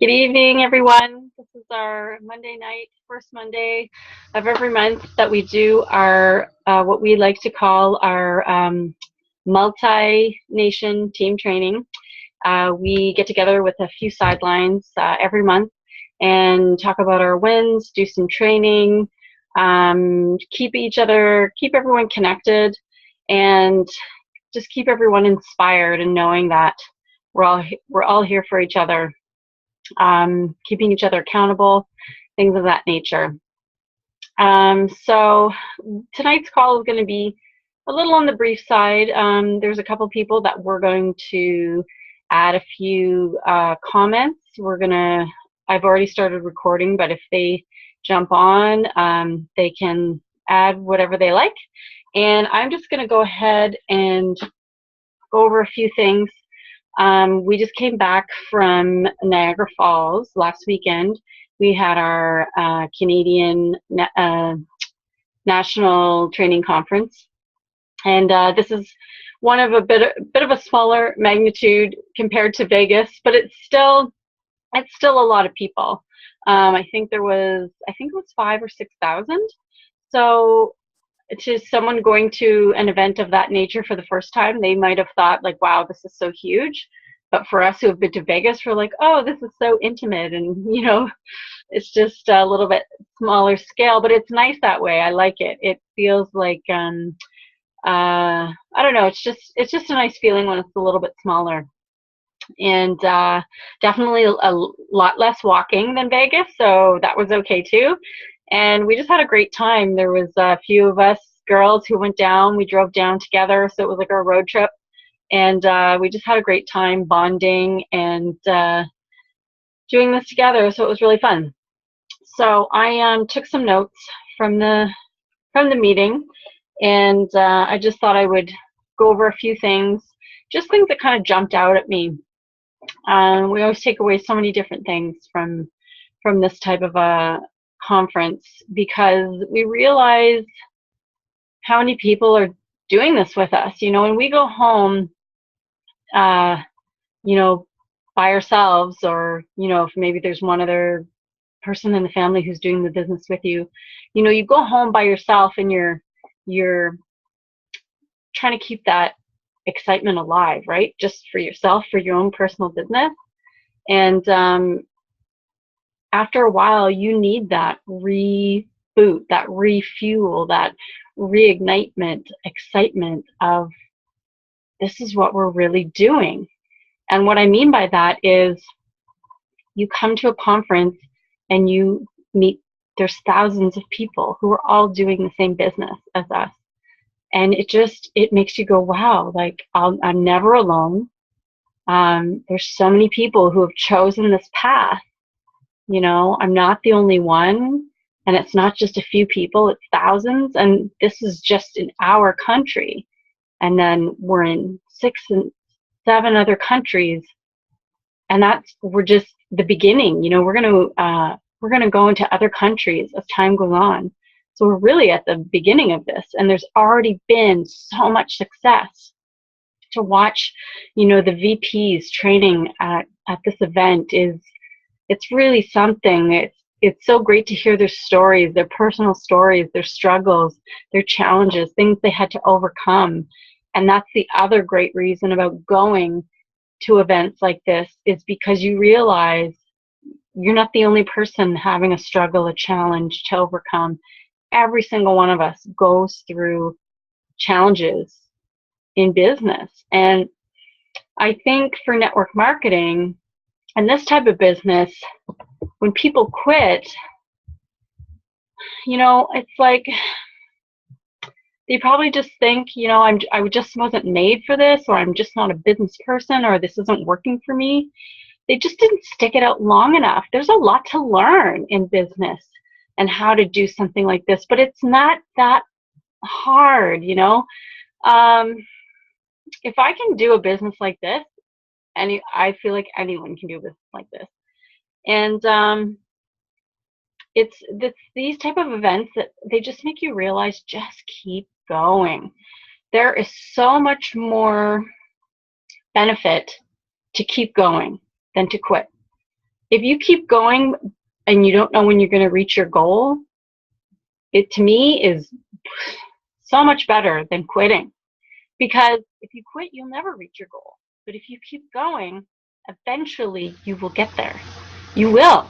Good evening, everyone. This is our Monday night, first Monday of every month that we do our what we like to call our multi-nation team training. We get together with a few sidelines every month and talk about our wins, do some training, keep everyone connected, and just keep everyone inspired and knowing that we're all here for each other, keeping each other accountable, things of that nature. So tonight's call is going to be a little on the brief side. There's a couple people that we're going to add a few comments. I've already started recording, but if they jump on, they can add whatever they like. And I'm just going to go ahead and go over a few things. We just came back from Niagara Falls last weekend. We had our Canadian National Training Conference, and this is one of a bit of a smaller magnitude compared to Vegas, but it's still a lot of people. I think it was 5,000 or 6,000. So to someone going to an event of that nature for the first time, they might have thought like, wow, this is so huge. But for us who have been to Vegas, we're like, oh, this is so intimate, and it's just a little bit smaller scale, but it's nice that way. I like it. It feels like I don't know, it's just a nice feeling when it's a little bit smaller. And definitely a lot less walking than Vegas, so that was okay too. And we just had a great time. There was a few of us girls who went down. We drove down together, so it was like our road trip. And we just had a great time bonding and doing this together, so it was really fun. So I took some notes from the meeting, and I just thought I would go over a few things, just things that kind of jumped out at me. We always take away so many different things from this type of a conference, because we realize how many people are doing this with us. When we go home, by ourselves, or if maybe there's one other person in the family who's doing the business with you, you go home by yourself, and you're trying to keep that excitement alive, right? Just for yourself, for your own personal business. And after a while, you need that reboot, that refuel, that reignitement, excitement of, this is what we're really doing. And what I mean by that is, you come to a conference and you meet, there's thousands of people who are all doing the same business as us. And it makes you go, wow, like I'm never alone. There's so many people who have chosen this path. I'm not the only one, and it's not just a few people, it's thousands. And this is just in our country. And then we're in 6 and 7 other countries. And we're just the beginning. We're going to go into other countries as time goes on. So we're really at the beginning of this, and there's already been so much success. To watch, the VPs training at this event it's really something. It's so great to hear their stories, their personal stories, their struggles, their challenges, things they had to overcome. And that's the other great reason about going to events like this, is because you realize you're not the only person having a struggle, a challenge to overcome. Every single one of us goes through challenges in business. And I think for network marketing and this type of business, when people quit, it's like they probably just think, I just wasn't made for this, or I'm just not a business person, or this isn't working for me. They just didn't stick it out long enough. There's a lot to learn in business and how to do something like this, but it's not that hard. If I can do a business like this, I feel like anyone can do a business like this. And it's these type of events that they just make you realize, just keep going. There is so much more benefit to keep going than to quit. if you keep going and you don't know when you're going to reach your goal, it to me is so much better than quitting. Because if you quit, you'll never reach your goal. But if you keep going, eventually you will get there. You will.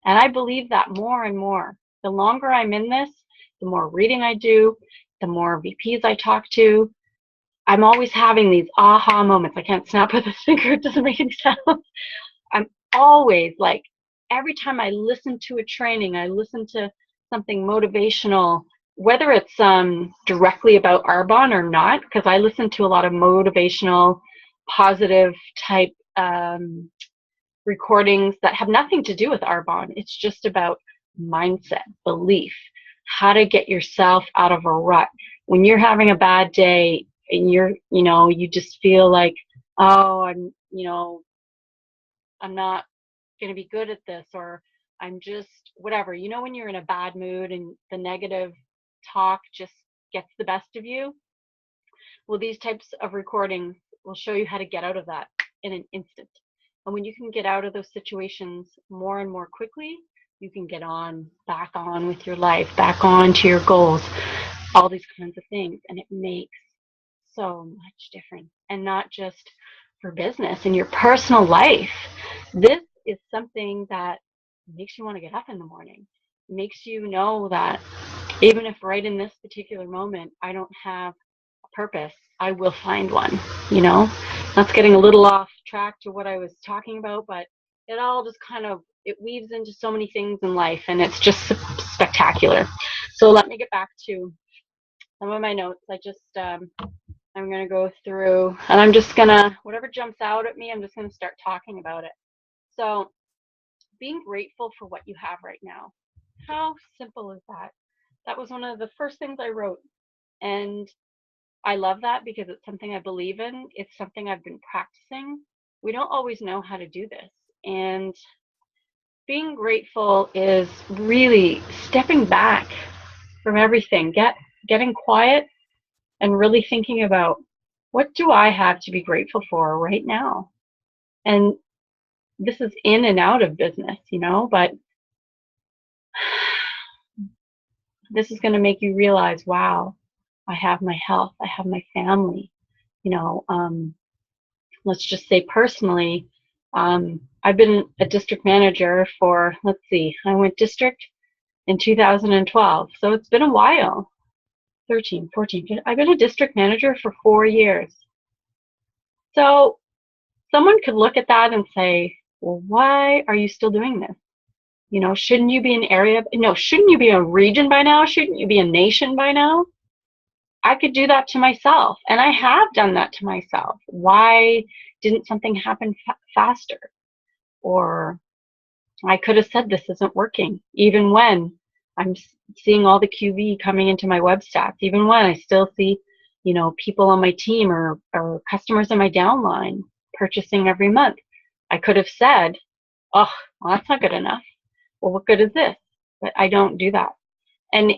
And I believe that more and more. The longer I'm in this, the more reading I do, the more VPs I talk to. I'm always having these aha moments. I can't snap with a finger, it doesn't make any sense. I'm always like, every time I listen to a training, I listen to something motivational, whether it's directly about Arbonne or not, because I listen to a lot of motivational, positive type recordings that have nothing to do with Arbonne. It's just about mindset, belief, how to get yourself out of a rut. When you're having a bad day and you just feel like, oh, I'm not going to be good at this, or I'm just whatever. When you're in a bad mood and the negative talk just gets the best of you? Well, these types of recordings will show you how to get out of that in an instant. And when you can get out of those situations more and more quickly, you can get back on with your life, back on to your goals, all these kinds of things. And it makes so much difference. And not just for business, in your personal life. This is something that makes you want to get up in the morning. It makes you know that even if right in this particular moment I don't have a purpose, I will find one. That's getting a little off track to what I was talking about, but it all just it weaves into so many things in life, and it's just spectacular. So let me get back to some of my notes. I'm going to go through, and I'm just going to, whatever jumps out at me, I'm just going to start talking about it. So being grateful for what you have right now. How simple is that? That was one of the first things I wrote. And I love that because it's something I believe in. It's something I've been practicing. We don't always know how to do this. And being grateful is really stepping back from everything, getting quiet and really thinking about, what do I have to be grateful for right now? And this is in and out of business, but this is going to make you realize, wow, I have my health, I have my family. Let's just say personally, I've been a district manager for, I went district in 2012. So it's been a while, 13, 14, 15. I've been a district manager for 4 years. So someone could look at that and say, well, why are you still doing this? Shouldn't you be an area? No, shouldn't you be a region by now? Shouldn't you be a nation by now? I could do that to myself, and I have done that to myself. Why didn't something happen faster? Or I could have said this isn't working, even when I'm seeing all the QV coming into my web stats, even when I still see, people on my team or customers in my downline purchasing every month. I could have said, oh, well, that's not good enough. Well, what good is this? But I don't do that. And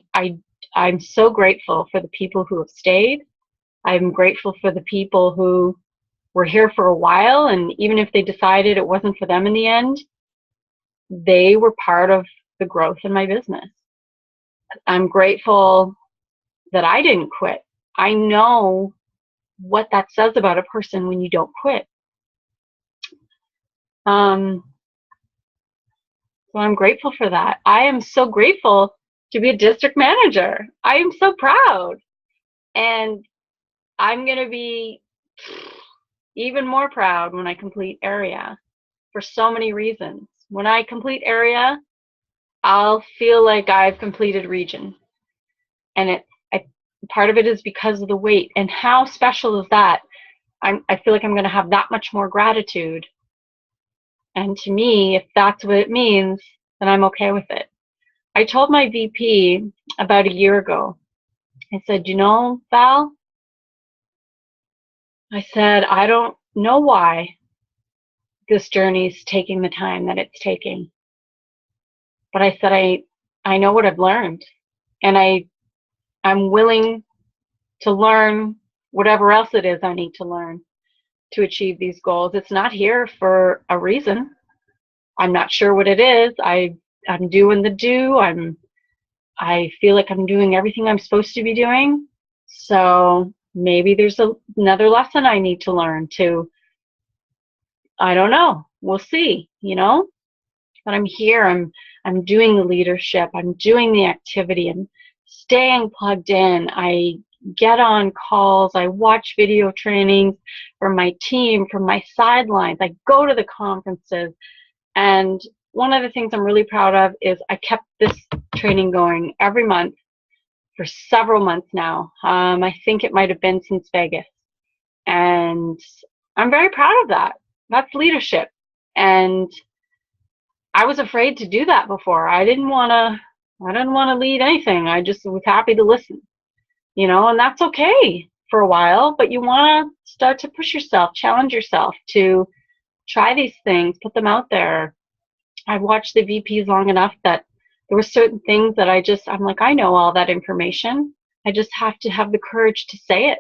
I'm so grateful for the people who have stayed. I'm grateful for the people who were here for a while, and even if they decided it wasn't for them in the end, they were part of the growth in my business. I'm grateful that I didn't quit. I know what that says about a person when you don't quit. So I'm grateful for that. I am so grateful to be a district manager. I am so proud. And I'm going to be even more proud when I complete area for so many reasons. When I complete area, I'll feel like I've completed region. And part of it is because of the weight. And how special is that? I feel like I'm going to have that much more gratitude. And to me, if that's what it means, then I'm okay with it. I told my VP about a year ago, I said, Val, I said, I don't know why this journey is taking the time that it's taking. But I said, I know what I've learned, and I'm willing to learn whatever else it is I need to learn to achieve these goals. It's not here for a reason. I'm not sure what it is. I'm doing the do. I feel like I'm doing everything I'm supposed to be doing. So maybe there's another lesson I need to learn to, I don't know. We'll see, But I'm here. I'm doing the leadership. I'm doing the activity. I'm staying plugged in. I get on calls. I watch video trainings from my team, from my sidelines. I go to the conferences. And one of the things I'm really proud of is I kept this training going every month for several months now. I think it might have been since Vegas. And I'm very proud of that. That's leadership. And I was afraid to do that before. I didn't want to lead anything. I just was happy to listen, and that's okay for a while, but you want to start to push yourself, challenge yourself to try these things, put them out there. I've watched the VPs long enough that there were certain things that I'm like, I know all that information. I just have to have the courage to say it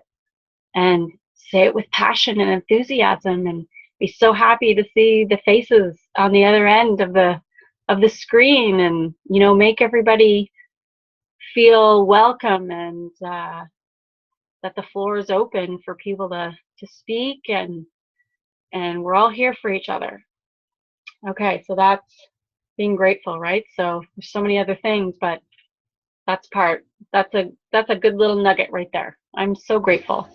and say it with passion and enthusiasm and be so happy to see the faces on the other end of the screen and make everybody feel welcome and that the floor is open for people to speak and we're all here for each other. Okay, so that's being grateful, right? So there's so many other things, but that's a good little nugget right there. I'm so grateful.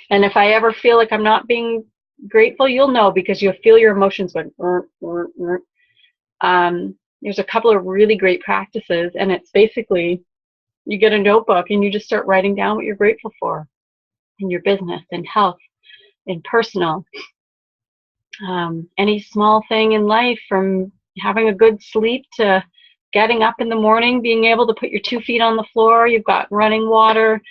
And if I ever feel like I'm not being grateful, you'll know because you'll feel your emotions going. There's a couple of really great practices, and it's basically you get a notebook and you just start writing down what you're grateful for in your business, in health, in personal. Any small thing in life, from having a good sleep to getting up in the morning, being able to put your 2 feet on the floor, you've got running water,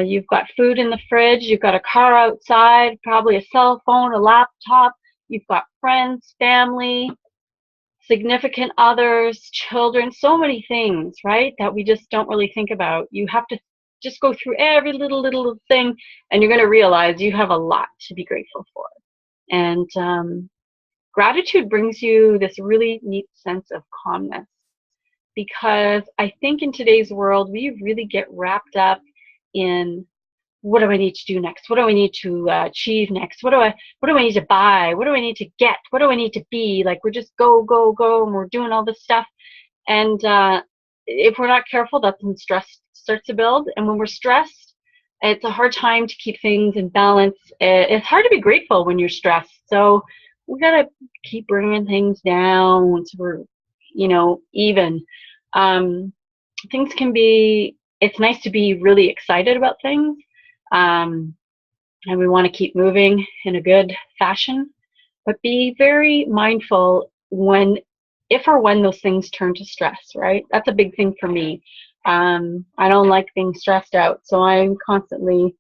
you've got food in the fridge, you've got a car outside, probably a cell phone, a laptop, you've got friends, family, significant others, children, so many things, right, that we just don't really think about. You have to just go through every little thing, and you're going to realize you have a lot to be grateful for. And gratitude brings you this really neat sense of calmness, because I think in today's world, we really get wrapped up in what do I need to do next? What do I need to achieve next? What do I need to buy? What do I need to get? What do I need to be? Like, we're just go, and we're doing all this stuff. And if we're not careful, that's when stress starts to build. And when we're stressed, it's a hard time to keep things in balance. It's hard to be grateful when you're stressed. So we got to keep bringing things down so we're, even. It's nice to be really excited about things. And we want to keep moving in a good fashion, but be very mindful if or when those things turn to stress, right? That's a big thing for me. I don't like being stressed out, so I'm constantly,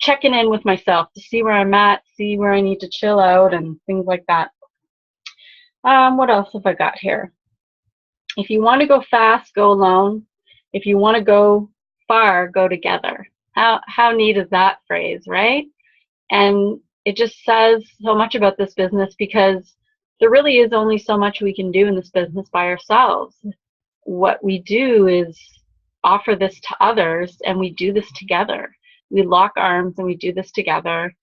checking in with myself to see where I'm at, see where I need to chill out and things like that. What else have I got here? If you want to go fast, go alone. If you want to go far, go together. How neat is that phrase, right? And it just says so much about this business, because there really is only so much we can do in this business by ourselves. What we do is offer this to others, and we do this together. We lock arms and we do this together,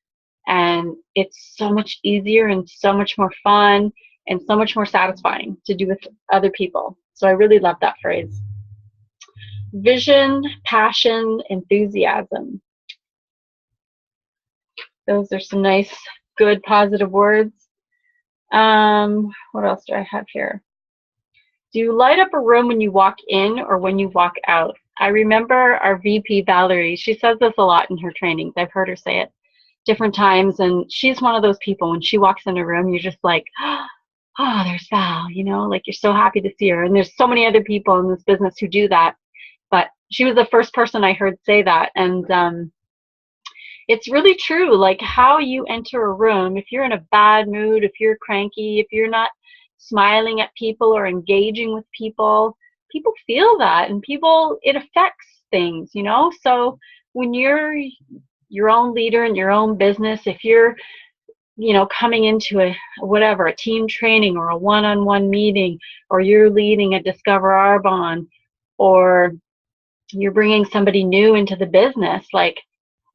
and it's so much easier and so much more fun and so much more satisfying to do with other people. So I really love that phrase. Vision, passion, enthusiasm. Those are some nice, good, positive words. What else do I have here? Do you light up a room when you walk in or when you walk out? I remember our VP, Valerie, she says this a lot in her trainings. I've heard her say it different times, and she's one of those people, when she walks in a room, you're just like, oh, there's Val, like you're so happy to see her. And there's so many other people in this business who do that. But she was the first person I heard say that. And it's really true. Like, how you enter a room, if you're in a bad mood, if you're cranky, if you're not smiling at people or engaging with people, people feel that, and it affects things, So when you're your own leader in your own business, if you're coming into a team training or a one-on-one meeting, or you're leading a Discover Arbonne, or you're bringing somebody new into the business, like,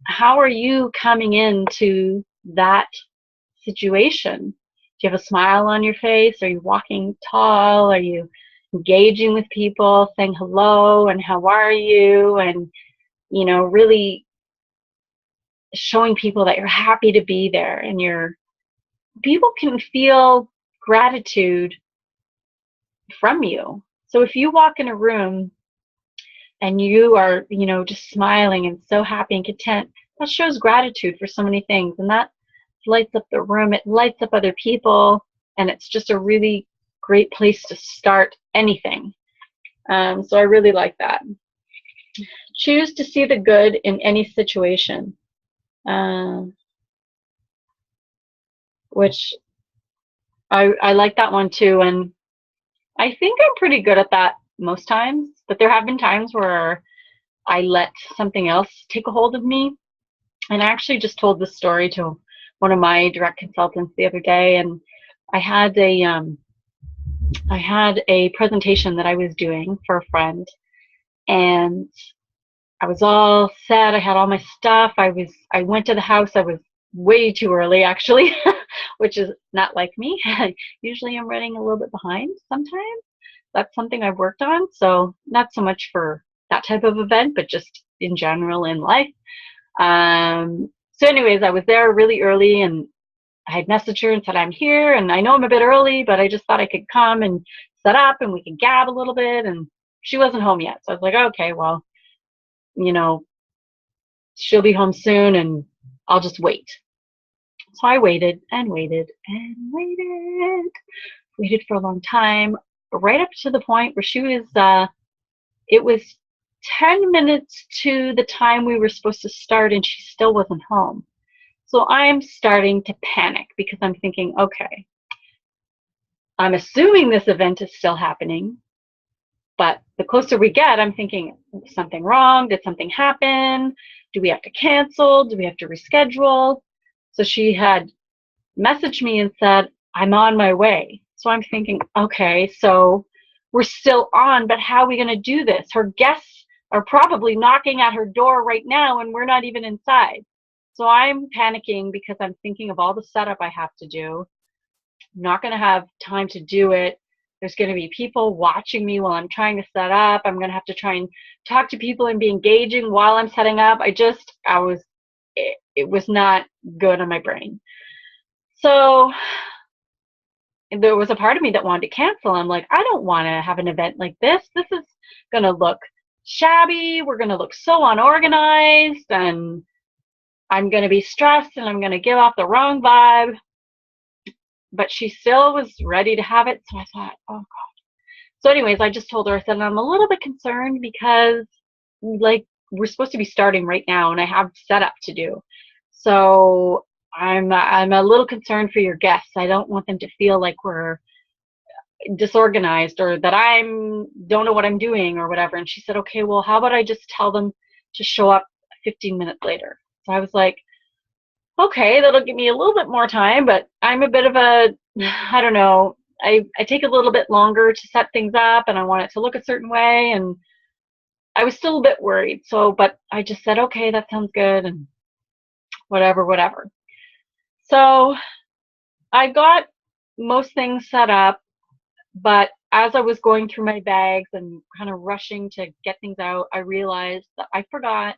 how are you coming into that situation? Do you have a smile on your face? Are you walking tall? Are you engaging with people, saying hello and how are you? And, really showing people that you're happy to be there, and people can feel gratitude from you. So if you walk in a room and you are, just smiling and so happy and content, that shows gratitude for so many things. And that lights up the room, it lights up other people, and it's just a really great place to start anything. So I really like that. Choose to see the good in any situation, which I like that one too. And I think I'm pretty good at that most times, but there have been times where I let something else take a hold of me. And I actually just told this story to one of my direct consultants the other day, and I had a presentation that I was doing for a friend, and I was all set. I had all my stuff. I went to the house. I was way too early, actually, which is not like me. Usually I'm running a little bit behind sometimes. That's something I've worked on. So not so much for that type of event, but just in general in life. So anyways, I was there really early, and I had messaged her and said, I'm here, and I know I'm a bit early, but I just thought I could come and set up and we could gab a little bit. And she wasn't home yet. So I was like, okay, well, she'll be home soon and I'll just wait. So I waited and waited and waited for a long time, right up to the point where it was 10 minutes to the time we were supposed to start, and she still wasn't home. So I'm starting to panic because I'm thinking, okay, I'm assuming this event is still happening, but the closer we get, I'm thinking, something wrong? Did something happen? Do we have to cancel? Do we have to reschedule? So she had messaged me and said, I'm on my way. So I'm thinking, okay, so we're still on, but how are we going to do this? Her guests are probably knocking at her door right now, and we're not even inside. So I'm panicking because I'm thinking of all the setup I have to do. I'm not going to have time to do it. There's going to be people watching me while I'm trying to set up. I'm going to have to try and talk to people and be engaging while I'm setting up. It was not good on my brain. So there was a part of me that wanted to cancel. I'm like, I don't want to have an event like this. This is going to look shabby. We're going to look so unorganized, and I'm going to be stressed, and I'm going to give off the wrong vibe. But she still was ready to have it. So I thought, oh God. So anyways, I just told her, I said, I'm a little bit concerned because we're supposed to be starting right now, and I have setup to do. So I'm a little concerned for your guests. I don't want them to feel like we're disorganized or that I don't know what I'm doing or whatever. And she said, okay, well, how about I just tell them to show up 15 minutes later? So I was like, okay, that'll give me a little bit more time, but I'm a bit of I don't know, I take a little bit longer to set things up, and I want it to look a certain way, and I was still a bit worried. So, but I just said, okay, that sounds good, and whatever. So I got most things set up, but as I was going through my bags and kind of rushing to get things out, I realized that I forgot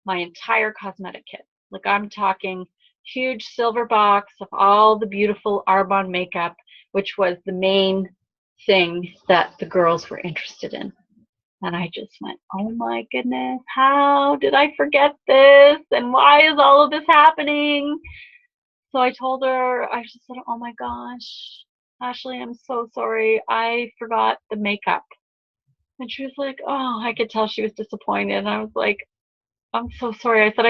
my entire cosmetic kit. Like, I'm talking huge silver box of all the beautiful Arbonne makeup, which was the main thing that the girls were interested in. And I just went, oh my goodness, how did I forget this? And why is all of this happening? So I told her, I just said, oh my gosh, Ashley, I'm so sorry. I forgot the makeup. And she was like, oh, I could tell she was disappointed. And I was like, I'm so sorry. I said,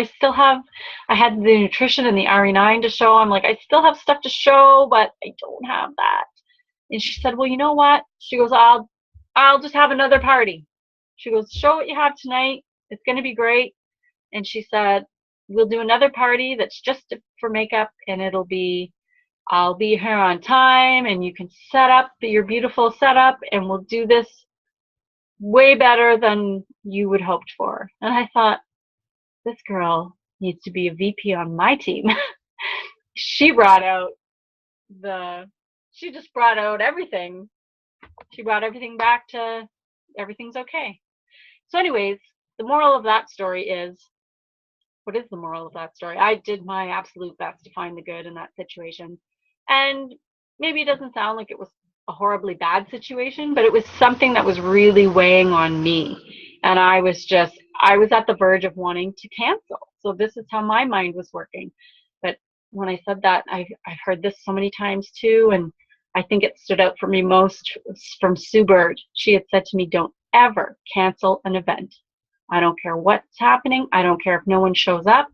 I had the nutrition and the RE9 to show. I'm like, I still have stuff to show, but I don't have that. And she said, well, you know what? She goes, I'll just have another party. She goes, show what you have tonight. It's going to be great. And she said, we'll do another party that's just for makeup, and I'll be here on time, and you can set up your beautiful setup, and we'll do this way better than you would hoped for. And I thought, this girl needs to be a VP on my team. She brought out the, she just brought out everything. She brought everything back to everything's okay. So anyways, the moral of that story is, what is the moral of that story? I did my absolute best to find the good in that situation. And maybe it doesn't sound like it was a horribly bad situation, but it was something that was really weighing on me. And I was at the verge of wanting to cancel. So this is how my mind was working. But when I said that, I've heard this so many times too. And I think it stood out for me most from Sue Bird. She had said to me, don't ever cancel an event. I don't care what's happening. I don't care if no one shows up.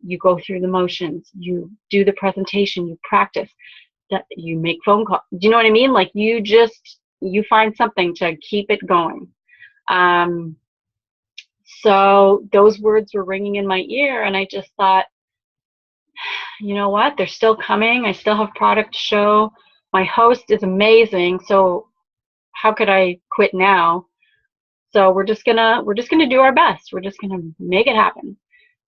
You go through the motions. You do the presentation. You practice. You make phone calls. Do you know what I mean? Like you find something to keep it going. So those words were ringing in my ear, and I just thought, you know what? They're still coming. I still have product to show. My host is amazing. So how could I quit now? So we're just gonna do our best. We're just gonna make it happen.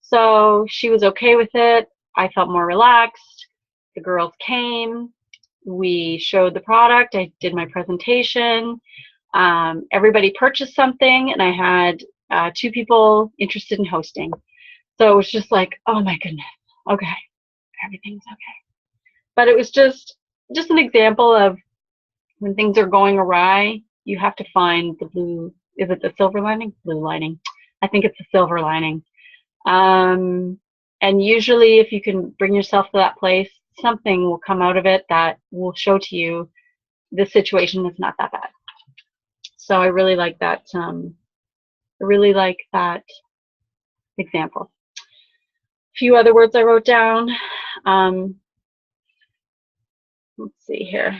So she was okay with it. I felt more relaxed. The girls came. We showed the product. I did my presentation. Everybody purchased something, and I had 2 people interested in hosting. So it was just like, oh my goodness, okay, everything's okay. But it was just an example of when things are going awry, you have to find the blue. Is it the silver lining? Blue lining. I think it's the silver lining. And usually if you can bring yourself to that place, something will come out of it that will show to you this situation is not that bad. So I really like that. Example. A few other words I wrote down. Let's see here.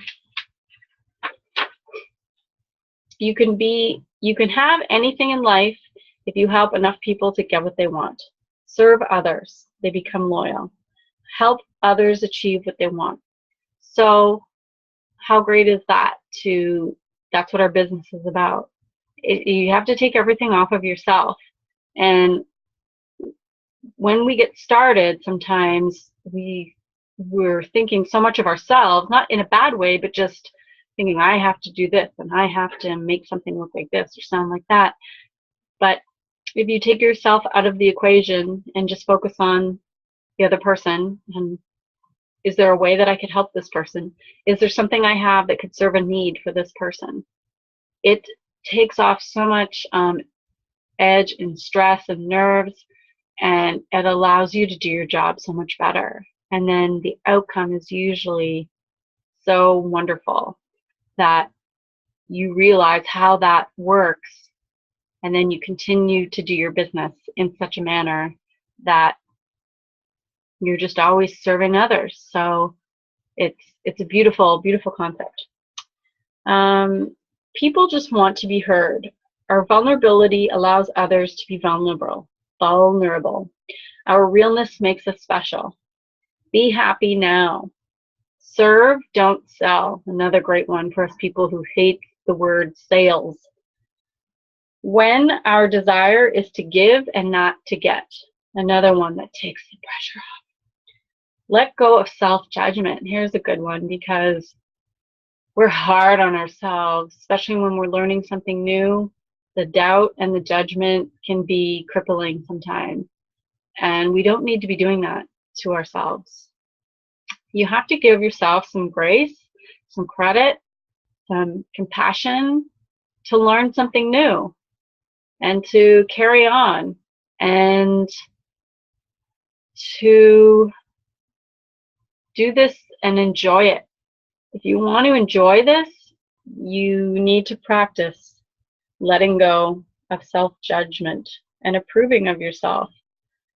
You can have anything in life if you help enough people to get what they want. Serve others, they become loyal. Help others achieve what they want. So how great is that? That's what our business is about. You have to take everything off of yourself. And when we get started, sometimes we're thinking so much of ourselves, not in a bad way, but just thinking, I have to do this and I have to make something look like this or sound like that. But if you take yourself out of the equation and just focus on the other person, and is there a way that I could help this person? Is there something I have that could serve a need for this person? It takes off so much edge and stress and nerves, and it allows you to do your job so much better. And then the outcome is usually so wonderful that you realize how that works, and then you continue to do your business in such a manner that you're just always serving others. So it's a beautiful, beautiful concept. People just want to be heard. Our vulnerability allows others to be vulnerable. Our realness makes us special. Be happy now. Serve, don't sell. Another great one for us people who hate the word sales. When our desire is to give and not to get. Another one that takes the pressure off. Let go of self-judgment. Here's a good one, because we're hard on ourselves, especially when we're learning something new. The doubt and the judgment can be crippling sometimes, and we don't need to be doing that to ourselves. You have to give yourself some grace, some credit, some compassion to learn something new and to carry on and to do this and enjoy it. If you want to enjoy this, you need to practice letting go of self-judgment and approving of yourself.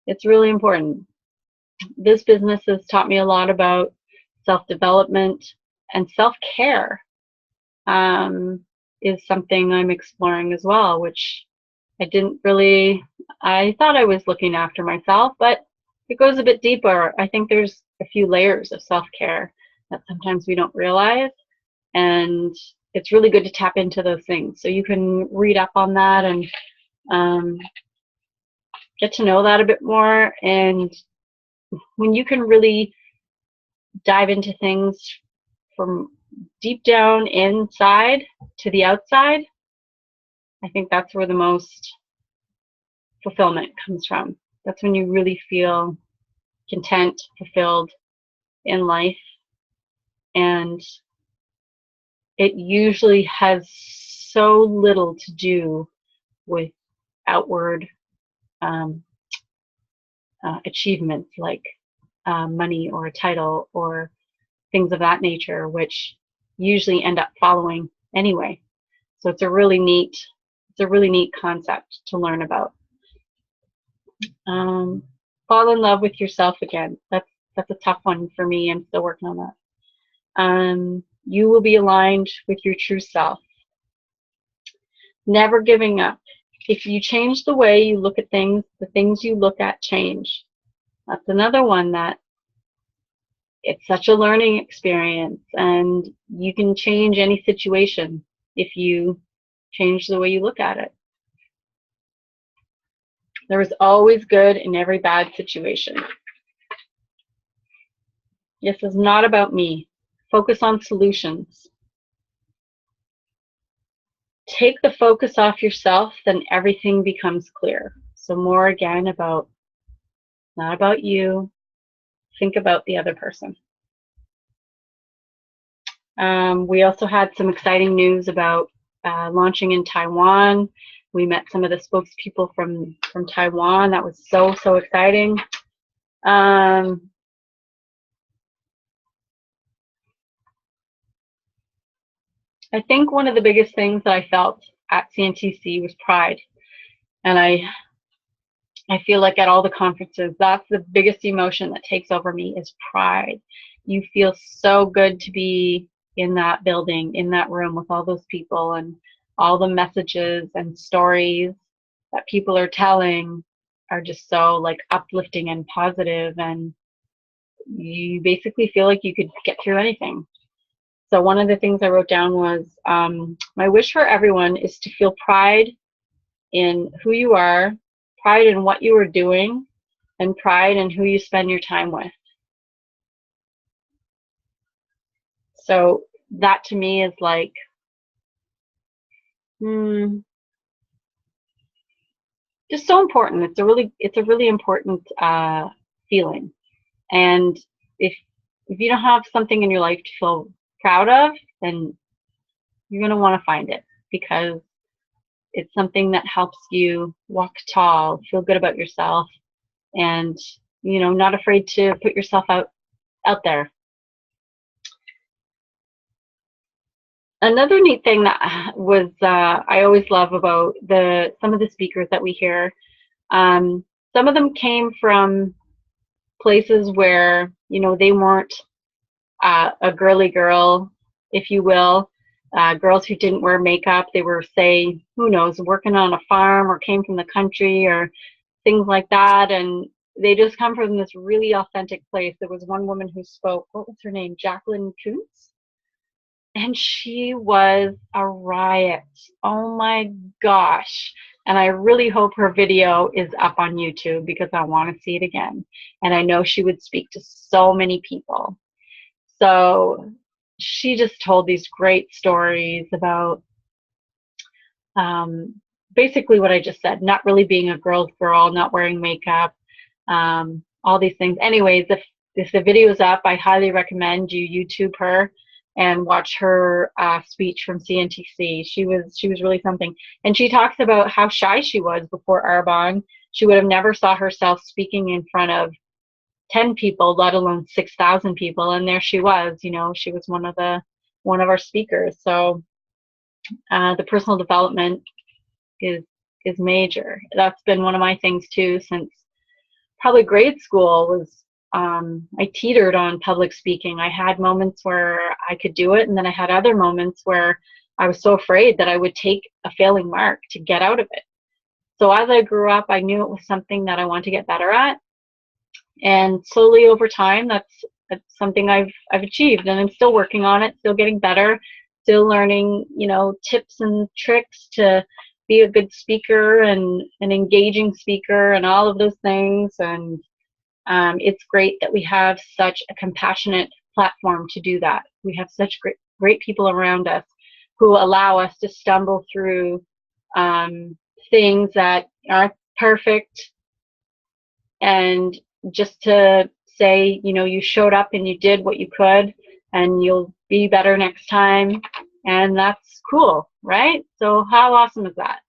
It's really important. This business has taught me a lot about self-development, and self-care is something I'm exploring as well, which I thought I was looking after myself, but it goes a bit deeper. I think there's a few layers of self-care that sometimes we don't realize, and it's really good to tap into those things. So you can read up on that and get to know that a bit more. And when you can really dive into things from deep down inside to the outside, I think that's where the most fulfillment comes from. That's when you really feel content, fulfilled in life. And it usually has so little to do with outward achievements like money or a title or things of that nature, which usually end up following anyway. So it's a really neat concept to learn about. Fall in love with yourself again. That's a tough one for me. I'm still working on that. You will be aligned with your true self. Never giving up. If you change the way you look at things, the things you look at change. That's another one that it's such a learning experience, and you can change any situation if you change the way you look at it. There is always good in every bad situation. This is not about me. Focus on solutions. Take the focus off yourself, then everything becomes clear. So more again about, not about you, think about the other person. We also had some exciting news about launching in Taiwan. We met some of the spokespeople from Taiwan. That was so exciting. I think one of the biggest things that I felt at CNTC was pride. And I feel like at all the conferences, that's the biggest emotion that takes over me is pride. You feel so good to be in that building, in that room with all those people, and all the messages and stories that people are telling are just so like uplifting and positive, and you basically feel like you could get through anything. So one of the things I wrote down was, my wish for everyone is to feel pride in who you are, pride in what you are doing, and pride in who you spend your time with. So that to me is like, just so important. It's a really important feeling. And if you don't have something in your life to feel proud of, then you're going to want to find it, because it's something that helps you walk tall, feel good about yourself, and not afraid to put yourself out there. Another neat thing that was I always love about some of the speakers that we hear, some of them came from places where they weren't a girly girl, if you will, girls who didn't wear makeup. They were, say, who knows, working on a farm or came from the country or things like that, and they just come from this really authentic place. There was one woman who spoke, what was her name, Jacqueline Kuntz? And she was a riot. Oh my gosh. And I really hope her video is up on YouTube, because I want to see it again. And I know she would speak to so many people. So she just told these great stories about basically what I just said, not really being a girl's girl, not wearing makeup, all these things. Anyways, if the video is up, I highly recommend you YouTube her and watch her speech from CNTC. She was really something. And she talks about how shy she was before Arbonne. She would have never saw herself speaking in front of 10 people, let alone 6,000 people. And there she was, she was one of our speakers. So the personal development is major. That's been one of my things too, since probably grade school. Was I teetered on public speaking. I had moments where I could do it, and then I had other moments where I was so afraid that I would take a failing mark to get out of it. So as I grew up, I knew it was something that I wanted to get better at, And slowly over time, that's something I've achieved, and I'm still working on it, still getting better, still learning, tips and tricks to be a good speaker and an engaging speaker and all of those things. And it's great that we have such a compassionate platform to do that. We have such great people around us who allow us to stumble through things that aren't perfect, and just to say, you showed up and you did what you could, and you'll be better next time. And that's cool, right? So how awesome is that?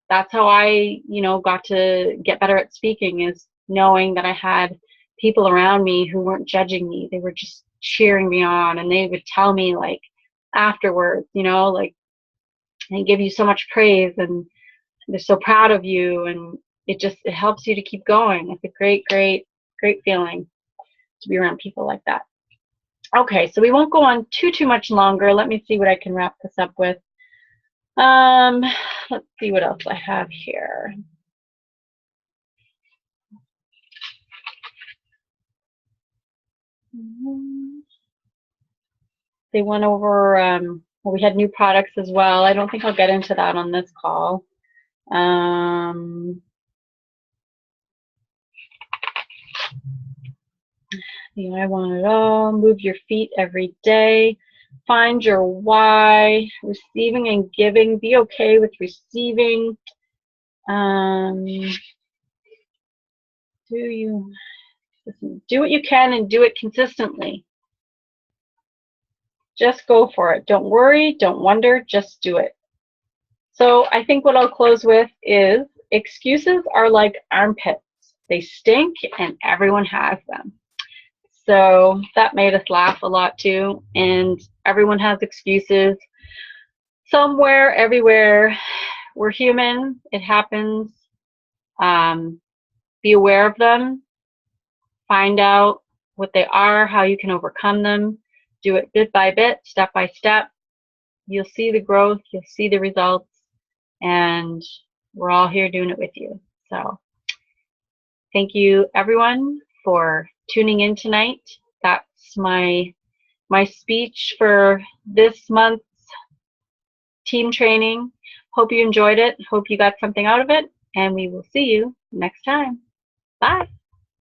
That's how I, got to get better at speaking, is knowing that I had people around me who weren't judging me. They were just cheering me on, and they would tell me, like, afterwards, like, they give you so much praise, and they're so proud of you, and it helps you to keep going. It's a great feeling to be around people like that. Okay, so we won't go on too much longer. Let me see what I can wrap this up with. Let's see what else I have here. They went over, well, we had new products as well. I don't think I'll get into that on this call. I want it all. Move your feet every day. Find your why. Receiving and giving. Be okay with receiving. Do what you can and do it consistently. Just go for it. Don't worry. Don't wonder. Just do it. So I think what I'll close with is, excuses are like armpits. They stink and everyone has them. So that made us laugh a lot too. And everyone has excuses somewhere, everywhere. We're human. It happens. Be aware of them. Find out what they are, how you can overcome them. Do it bit by bit, step by step. You'll see the growth. You'll see the results. And we're all here doing it with you. So thank you, everyone, for tuning in tonight. That's my speech for this month's team training. Hope you enjoyed it. Hope you got something out of it. And we will see you next time. Bye.